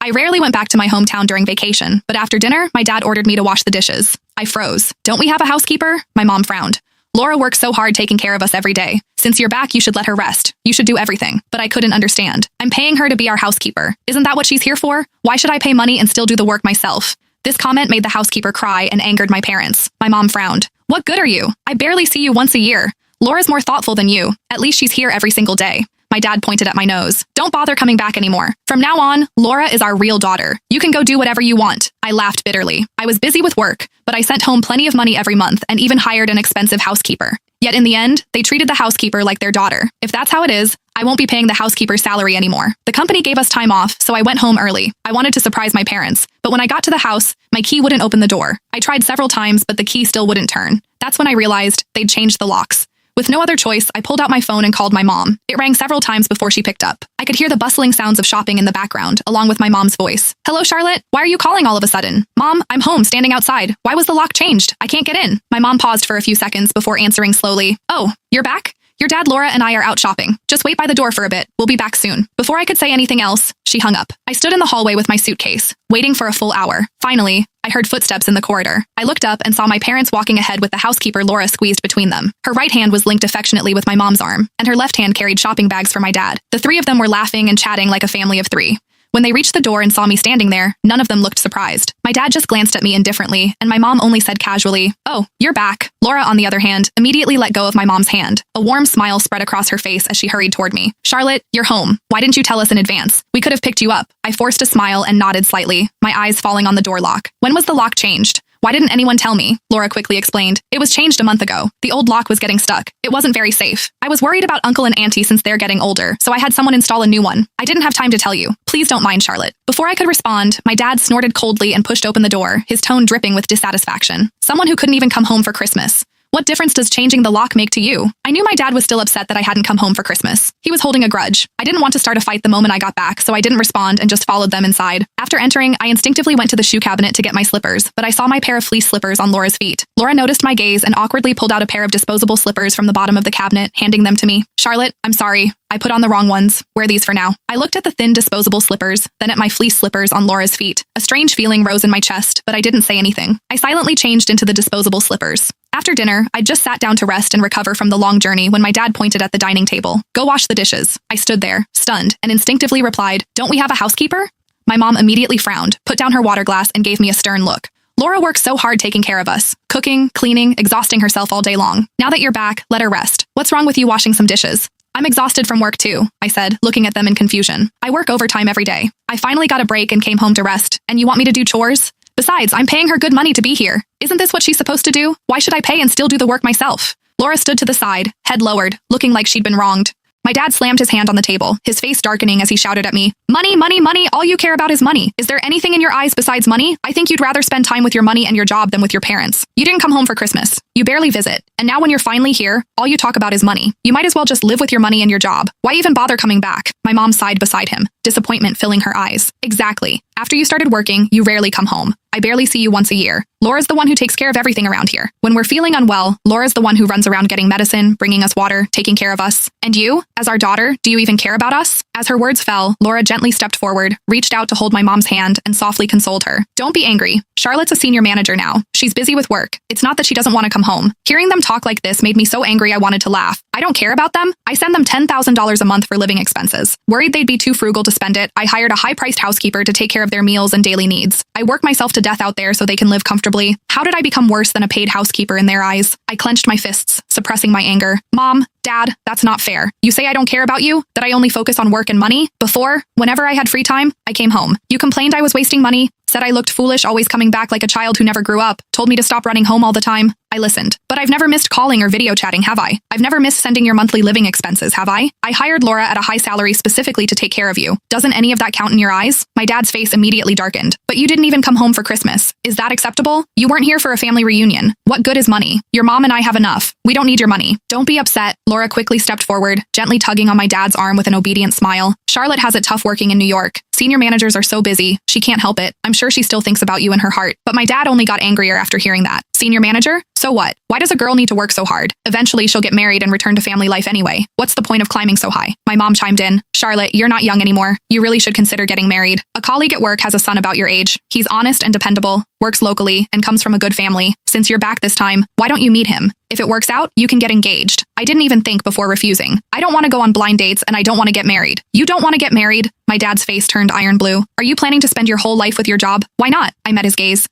I rarely went back to my hometown during vacation, but after dinner, my dad ordered me to wash the dishes. I froze. Don't we have a housekeeper? My mom frowned. Laura works so hard taking care of us every day. Since you're back, you should let her rest. You should do everything. But I couldn't understand. I'm paying her to be our housekeeper. Isn't that what she's here for? Why should I pay money and still do the work myself? This comment made the housekeeper cry and angered my parents. My mom frowned. What good are you? I barely see you once a year. Laura's more thoughtful than you. At least she's here every single day. My dad pointed at my nose. Don't bother coming back anymore. From now on, Laura is our real daughter. You can go do whatever you want. I laughed bitterly. I was busy with work, but I sent home plenty of money every month and even hired an expensive housekeeper. Yet in the end, they treated the housekeeper like their daughter. If that's how it is, I won't be paying the housekeeper's salary anymore. The company gave us time off, so I went home early. I wanted to surprise my parents, but when I got to the house, my key wouldn't open the door. I tried several times, but the key still wouldn't turn. That's when I realized they'd changed the locks. With no other choice, I pulled out my phone and called my mom. It rang several times before she picked up. I could hear the bustling sounds of shopping in the background, along with my mom's voice. Hello, Charlotte? Why are you calling all of a sudden? Mom, I'm home, standing outside. Why was the lock changed? I can't get in. My mom paused for a few seconds before answering slowly. Oh, you're back? Your dad, Laura, and I are out shopping. Just wait by the door for a bit. We'll be back soon. Before I could say anything else, she hung up. I stood in the hallway with my suitcase, waiting for a full hour. Finally, I heard footsteps in the corridor. I looked up and saw my parents walking ahead with the housekeeper Laura squeezed between them. Her right hand was linked affectionately with my mom's arm, and her left hand carried shopping bags for my dad. The three of them were laughing and chatting like a family of three. When they reached the door and saw me standing there, none of them looked surprised. My dad just glanced at me indifferently, and my mom only said casually, "Oh, you're back." Laura, on the other hand, immediately let go of my mom's hand. A warm smile spread across her face as she hurried toward me. "Charlotte, you're home. Why didn't you tell us in advance? We could have picked you up." I forced a smile and nodded slightly, my eyes falling on the door lock. "When was the lock changed?" "Why didn't anyone tell me?" Laura quickly explained. "It was changed a month ago. The old lock was getting stuck. It wasn't very safe. I was worried about Uncle and Auntie since they're getting older, so I had someone install a new one. I didn't have time to tell you. Please don't mind, Charlotte." Before I could respond, my dad snorted coldly and pushed open the door, his tone dripping with dissatisfaction. Someone who couldn't even come home for Christmas. What difference does changing the lock make to you? I knew my dad was still upset that I hadn't come home for Christmas. He was holding a grudge. I didn't want to start a fight the moment I got back, so I didn't respond and just followed them inside. After entering, I instinctively went to the shoe cabinet to get my slippers, but I saw my pair of fleece slippers on Laura's feet. Laura noticed my gaze and awkwardly pulled out a pair of disposable slippers from the bottom of the cabinet, handing them to me. "Charlotte, I'm sorry. I put on the wrong ones. Wear these for now." I looked at the thin disposable slippers, then at my fleece slippers on Laura's feet. A strange feeling rose in my chest, but I didn't say anything. I silently changed into the disposable slippers. After dinner, I just sat down to rest and recover from the long journey when my dad pointed at the dining table. "Go wash the dishes." I stood there, stunned, and instinctively replied, "Don't we have a housekeeper?" My mom immediately frowned, put down her water glass, and gave me a stern look. "Laura works so hard taking care of us. Cooking, cleaning, exhausting herself all day long. Now that you're back, let her rest. What's wrong with you washing some dishes?" "I'm exhausted from work too," I said, looking at them in confusion. "I work overtime every day. I finally got a break and came home to rest, and you want me to do chores? Besides, I'm paying her good money to be here. Isn't this what she's supposed to do? Why should I pay and still do the work myself?" Laura stood to the side, head lowered, looking like she'd been wronged. My dad slammed his hand on the table, his face darkening as he shouted at me, "Money, money, money, all you care about is money. Is there anything in your eyes besides money? I think you'd rather spend time with your money and your job than with your parents. You didn't come home for Christmas. You barely visit. And now when you're finally here, all you talk about is money. You might as well just live with your money and your job. Why even bother coming back?" My mom sighed beside him, disappointment filling her eyes. "Exactly. After you started working, you rarely come home. I barely see you once a year. Laura's the one who takes care of everything around here. When we're feeling unwell, Laura's the one who runs around getting medicine, bringing us water, taking care of us. And you, as our daughter, do you even care about us?" As her words fell, Laura gently stepped forward, reached out to hold my mom's hand, and softly consoled her. "Don't be angry. Charlotte's a senior manager now. She's busy with work. It's not that she doesn't want to come home." Hearing them talk like this made me so angry I wanted to laugh. I don't care about them. I send them $10,000 a month for living expenses. Worried they'd be too frugal to spend it, I hired a high-priced housekeeper to take care of their meals and daily needs. I work myself to death out there so they can live comfortably. How did I become worse than a paid housekeeper in their eyes? I clenched my fists, suppressing my anger. "Mom, Dad, that's not fair. You say I don't care about you? That I only focus on work and money? Before, whenever I had free time, I came home. You complained I was wasting money, said I looked foolish always coming back like a child who never grew up, told me to stop running home all the time. I listened. But I've never missed calling or video chatting, have I? I've never missed sending your monthly living expenses, have I? I hired Laura at a high salary specifically to take care of you. Doesn't any of that count in your eyes?" My dad's face immediately darkened. "But you didn't even come home for Christmas. Is that acceptable? You weren't here for a family reunion. What good is money? Your mom and I have enough. We don't need your money." "Don't be upset." Laura quickly stepped forward, gently tugging on my dad's arm with an obedient smile. "Charlotte has it tough working in New York. Senior managers are so busy. She can't help it. I'm sure she still thinks about you in her heart." But my dad only got angrier after hearing that. "Senior manager? So So what? Why does a girl need to work so hard? Eventually, she'll get married and return to family life anyway. What's the point of climbing so high? My mom chimed in. Charlotte, you're not young anymore. You really should consider getting married. A colleague at work has a son about your age. He's honest and dependable, works locally, and comes from a good family. Since you're back this time, why don't you meet him? If it works out, you can get engaged. I didn't even think before refusing. I don't want to go on blind dates and I don't want to get married. You don't want to get married? My dad's face turned iron blue. Are you planning to spend your whole life with your job? Why not? I met his gaze.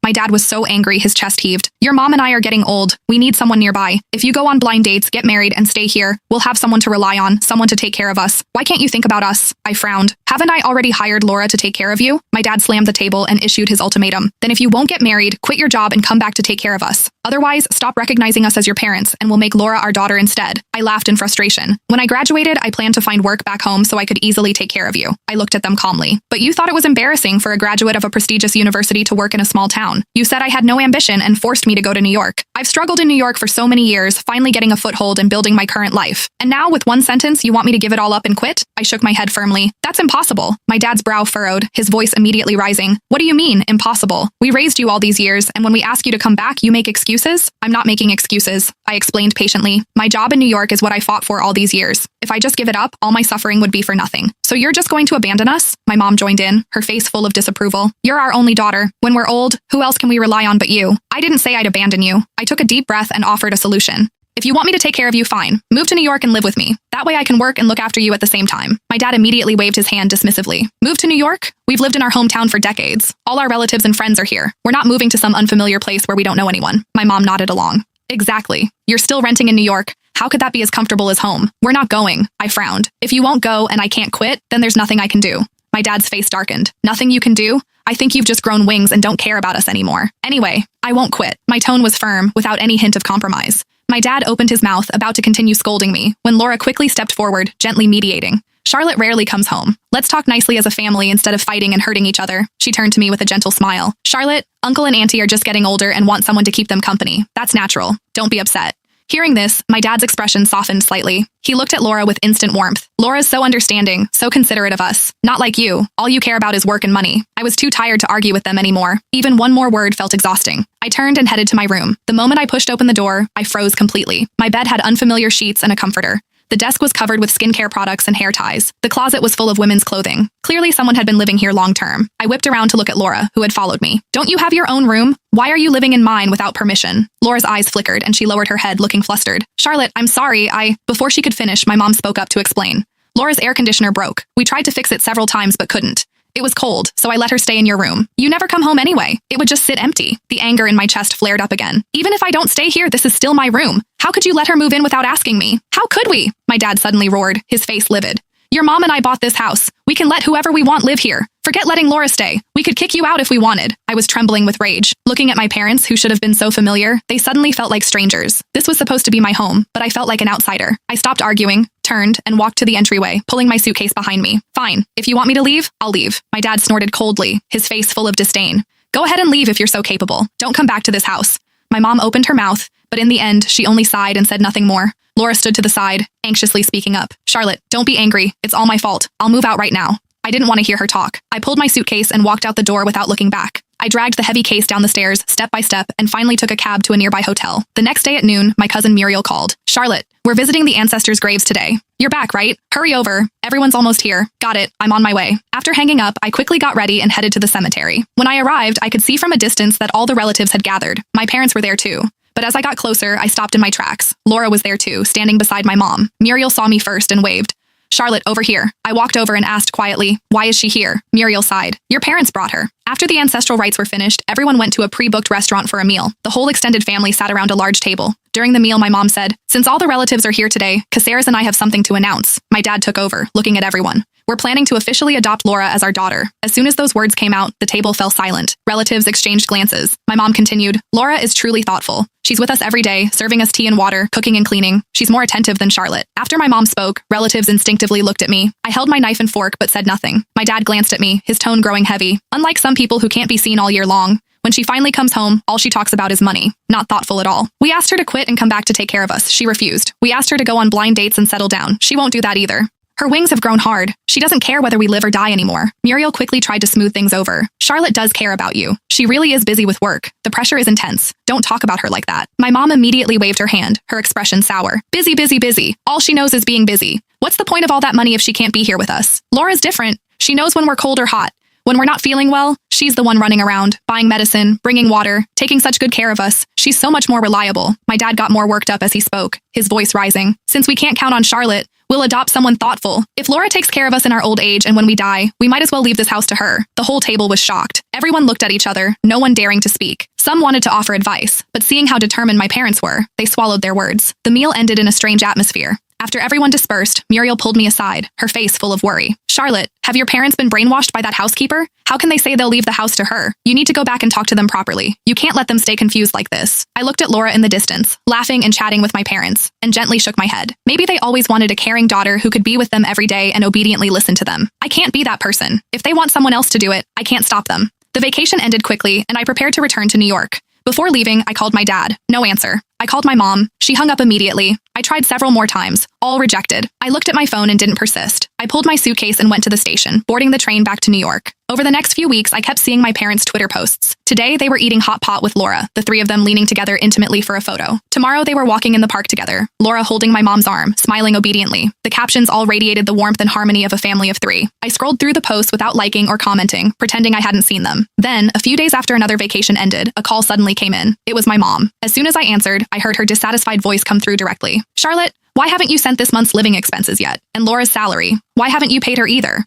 My dad was so angry his chest heaved. Your mom and I are getting old. We need someone nearby. If you go on blind dates, get married, and stay here, we'll have someone to rely on, someone to take care of us. Why can't you think about us? I frowned. Haven't I already hired Laura to take care of you? My dad slammed the table and issued his ultimatum. Then if you won't get married, quit your job and come back to take care of us. Otherwise, stop recognizing us as your parents and we'll make Laura our daughter instead. I laughed in frustration. When I graduated, I planned to find work back home so I could easily take care of you. I looked at them calmly. But you thought it was embarrassing for a graduate of a prestigious university to work in a small town. You said I had no ambition and forced me to go to New York. I've struggled in New York for so many years, finally getting a foothold and building my current life. And now, with one sentence, you want me to give it all up and quit? I shook my head firmly. That's impossible. My dad's brow furrowed, his voice immediately rising. What do you mean, impossible? We raised you all these years, and when we ask you to come back, you make excuses? I'm not making excuses, I explained patiently. My job in New York is what I fought for all these years. If I just give it up, all my suffering would be for nothing. So you're just going to abandon us? My mom joined in, her face full of disapproval. You're our only daughter. When we're old, who else can we rely on but you? I didn't say I'd abandon you. I took a deep breath and offered a solution. If you want me to take care of you, fine. Move to New York and live with me. That way I can work and look after you at the same time. My dad immediately waved his hand dismissively. Move to New York? We've lived in our hometown for decades. All our relatives and friends are here. We're not moving to some unfamiliar place where we don't know anyone. My mom nodded along. Exactly. You're still renting in New York. How could that be as comfortable as home? We're not going. I frowned. If you won't go and I can't quit, then there's nothing I can do. My dad's face darkened. Nothing you can do? I think you've just grown wings and don't care about us anymore. Anyway, I won't quit. My tone was firm, without any hint of compromise. My dad opened his mouth, about to continue scolding me, when Laura quickly stepped forward, gently mediating. Charlotte rarely comes home. Let's talk nicely as a family instead of fighting and hurting each other. She turned to me with a gentle smile. Charlotte, Uncle and Auntie are just getting older and want someone to keep them company. That's natural. Don't be upset. Hearing this, my dad's expression softened slightly. He looked at Laura with instant warmth. Laura's so understanding, so considerate of us. Not like you. All you care about is work and money. I was too tired to argue with them anymore. Even one more word felt exhausting. I turned and headed to my room. The moment I pushed open the door, I froze completely. My bed had unfamiliar sheets and a comforter. The desk was covered with skincare products and hair ties. The closet was full of women's clothing. Clearly someone had been living here long term. I whipped around to look at Laura, who had followed me. Don't you have your own room? Why are you living in mine without permission? Laura's eyes flickered and she lowered her head, looking flustered. Charlotte, I'm sorry, Before she could finish, my mom spoke up to explain. Laura's air conditioner broke. We tried to fix it several times but couldn't. It was cold, so I let her stay in your room. You never come home anyway. It would just sit empty. The anger in my chest flared up again. Even if I don't stay here, this is still my room. How could you let her move in without asking me? How could we? My dad suddenly roared, his face livid. Your mom and I bought this house. We can let whoever we want live here. Forget letting Laura stay. We could kick you out if we wanted. I was trembling with rage. Looking at my parents, who should have been so familiar, they suddenly felt like strangers. This was supposed to be my home, but I felt like an outsider. I stopped arguing, turned, and walked to the entryway, pulling my suitcase behind me. Fine. If you want me to leave, I'll leave. My dad snorted coldly, his face full of disdain. Go ahead and leave if you're so capable. Don't come back to this house. My mom opened her mouth, but in the end, she only sighed and said nothing more. Laura stood to the side, anxiously speaking up. Charlotte, don't be angry. It's all my fault. I'll move out right now. I didn't want to hear her talk. I pulled my suitcase and walked out the door without looking back. I dragged the heavy case down the stairs, step by step, and finally took a cab to a nearby hotel. The next day at noon, my cousin Muriel called. Charlotte, we're visiting the ancestors' graves today. You're back, right? Hurry over. Everyone's almost here. Got it. I'm on my way. After hanging up, I quickly got ready and headed to the cemetery. When I arrived, I could see from a distance that all the relatives had gathered. My parents were there too. But as I got closer, I stopped in my tracks. Laura was there too, standing beside my mom. Muriel saw me first and waved. Charlotte, over here. I walked over and asked quietly, why is she here? Muriel sighed. Your parents brought her. After the ancestral rites were finished, everyone went to a pre-booked restaurant for a meal. The whole extended family sat around a large table. During the meal, my mom said, since all the relatives are here today, Caceres and I have something to announce. My dad took over, looking at everyone. We're planning to officially adopt Laura as our daughter. As soon as those words came out, the table fell silent. Relatives exchanged glances. My mom continued, Laura is truly thoughtful. She's with us every day, serving us tea and water, cooking and cleaning. She's more attentive than Charlotte. After my mom spoke, relatives instinctively looked at me. I held my knife and fork but said nothing. My dad glanced at me, his tone growing heavy. Unlike some people who can't be seen all year long, when she finally comes home, all she talks about is money. Not thoughtful at all. We asked her to quit and come back to take care of us. She refused. We asked her to go on blind dates and settle down. She won't do that either. Her wings have grown hard. She doesn't care whether we live or die anymore. Muriel quickly tried to smooth things over. Charlotte does care about you. She really is busy with work. The pressure is intense. Don't talk about her like that. My mom immediately waved her hand, her expression sour. Busy, busy, busy. All she knows is being busy. What's the point of all that money if she can't be here with us? Laura's different. She knows when we're cold or hot. When we're not feeling well, she's the one running around, buying medicine, bringing water, taking such good care of us. She's so much more reliable. My dad got more worked up as he spoke, his voice rising. Since we can't count on Charlotte, we'll adopt someone thoughtful. If Laura takes care of us in our old age and when we die, we might as well leave this house to her. The whole table was shocked. Everyone looked at each other, no one daring to speak. Some wanted to offer advice, but seeing how determined my parents were, they swallowed their words. The meal ended in a strange atmosphere. After everyone dispersed, Muriel pulled me aside, her face full of worry. Charlotte, have your parents been brainwashed by that housekeeper? How can they say they'll leave the house to her? You need to go back and talk to them properly. You can't let them stay confused like this. I looked at Laura in the distance, laughing and chatting with my parents, and gently shook my head. Maybe they always wanted a caring daughter who could be with them every day and obediently listen to them. I can't be that person. If they want someone else to do it, I can't stop them. The vacation ended quickly, and I prepared to return to New York. Before leaving, I called my dad. No answer. I called my mom. She hung up immediately. I tried several more times, all rejected. I looked at my phone and didn't persist. I pulled my suitcase and went to the station, boarding the train back to New York. Over the next few weeks, I kept seeing my parents' Twitter posts. Today, they were eating hot pot with Laura, the three of them leaning together intimately for a photo. Tomorrow, they were walking in the park together, Laura holding my mom's arm, smiling obediently. The captions all radiated the warmth and harmony of a family of three. I scrolled through the posts without liking or commenting, pretending I hadn't seen them. Then, a few days after another vacation ended, a call suddenly came in. It was my mom. As soon as I answered, I heard her dissatisfied voice come through directly. Charlotte, why haven't you sent this month's living expenses yet? And Laura's salary? Why haven't you paid her either?